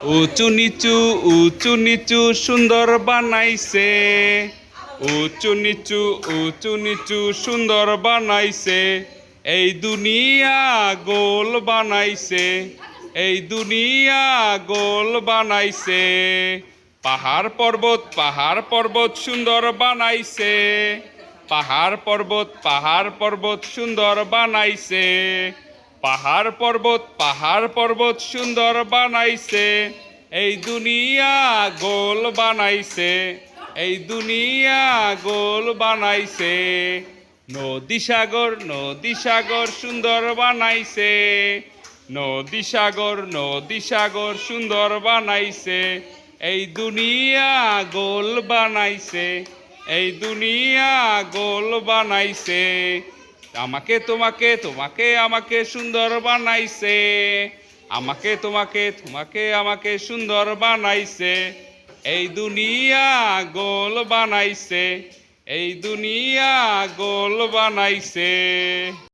উঁচু নিচু সুন্দর বানাইছে। উঁচু নিচু সুন্দর বানাইছে। এই দুনিয়া গোল বানাইছে। এই দুনিয়া গোল বানাইছে। পাহাড় পর্বত সুন্দর বানাইছে। পাহাড় পর্বত সুন্দর বানাইছে। পাহাড় পর্বত সুন্দর বানাইছে। এই দুনিয়া গোল বানাইছে। এই দুনিয়া গোল বানাইছে। নদী সাগর সুন্দর বানাইছে। নদী সাগর সুন্দর বানাইছে। এই দুনিয়া গোল বানাইছে। এই দুনিয়া গোল বানাইছে। আমাকে সুন্দর বানাইছে। আমাকে সুন্দর বানাইছে। এই দুনিয়া গোল বানাইছে। এই দুনিয়া গোল বানাইছে।